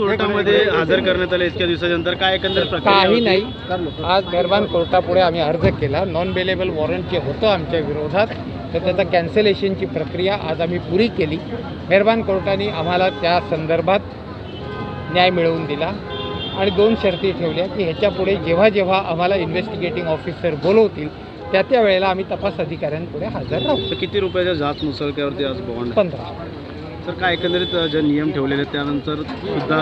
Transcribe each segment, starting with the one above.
कोर्टामध्ये हजर करण्यात आले इतक्या दिवसानंतर काय एकंदर प्रक्रिया काही होती? नाही. आज मेहरबान कोर्टापुढे आम्ही अर्ज केला. नॉन बेलेबल वॉरंट जे होतं आमच्या विरोधात तर त्याचा कॅन्सलेशनची प्रक्रिया आज आम्ही पुरी केली. मेहरबान कोर्टाने आम्हाला त्या संदर्भात न्याय मिळवून दिला आणि 2 शर्ती ठेवल्या की ह्याच्यापुढे जेव्हा जेव्हा आम्हाला इन्व्हेस्टिगेटिंग ऑफिसर बोलवतील त्या वेळेला आम्ही तपास अधिकाऱ्यांपुढे हजर राहू. तर किती रुपयाच्या जात मुसळक्यावरती आज बॉन्ड? 15. तर काय एकंदरीत जे नियम ठेवलेले आहेत त्यानंतर सुद्धा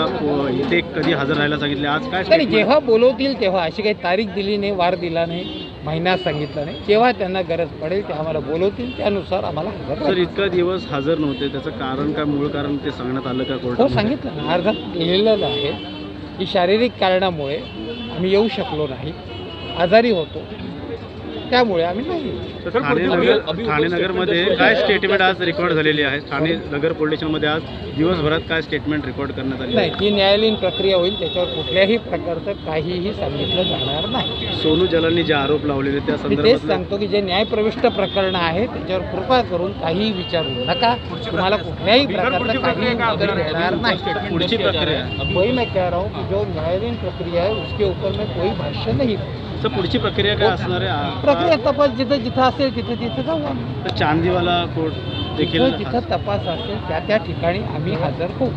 इथे कधी हजर राहायला सांगितले, आज काय तरी statement? जेव्हा बोलवतील तेव्हा, अशी काही तारीख दिली नाही, वार दिला नाही, महिना सांगितला नाही, जेव्हा त्यांना गरज पडेल ते आम्हाला बोलवतील त्यानुसार आम्हाला हजर सर राहायचं. इतका दिवस हजर नव्हते, त्याचं कारण काय, मूळ कारण ते सांगण्यात आलं का हो, कोर्टामध्ये? सांगितलं ना, अर्जात लिहिलेलं आहे की शारीरिक कारणामुळे आम्ही येऊ शकलो नाही, आजारी होतो, त्यामुळे आम्ही नाही येऊ. ठाणे नगरमध्ये काय स्टेटमेंट आज रेकॉर्ड झालेली आहे? ठाणे नगर पोलीस स्टेशनमध्ये आज दिवसभरात काय स्टेटमेंट रेकॉर्ड करण्यात आली? नाही, ती न्यायालयीन प्रक्रिया होईल, त्याच्यावर कुठल्याही प्रकारचं काहीही सांगितलं जाणार नाही. सोनू जलांनी जे आरोप लावलेले त्या मी तेच संदर्भात सांगतो की जे न्यायप्रविष्ट प्रकरण आहे त्याच्यावर कृपा करून काहीही विचारू नका. तुम्हाला कुठल्याही प्रकारचं काही उत्तर देणार नाही. पुढची प्रक्रिया वही मैं कह रहा हूँ कि जो न्यायालयीन प्रक्रिया है उसके ऊपर में कोई भाष्य नहीं. सर पुढची प्रक्रिया काय असणार आहे? प्रक्रिया तपास जिथं जिथं असेल तिथं जाऊ आम्ही. तर चांदीवाला कोर्ट देखील जिथं जिथं तपास असेल त्या ठिकाणी आम्ही हजर होऊ.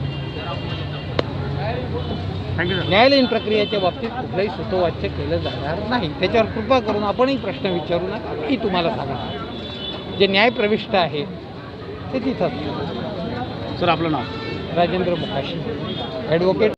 Thank you sir. न्यायालयीन प्रक्रियेच्या बाबतीत कुठलंही सुतोवाच्य केलं जाणार नाही. त्याच्यावर कृपा करून आपणही प्रश्न विचारू नका. मी तुम्हाला सांगतो जे न्यायप्रविष्ट आहे ते तिथंच. सर आपलं नाव? राजेंद्र मुकाशी, ॲडव्होकेट.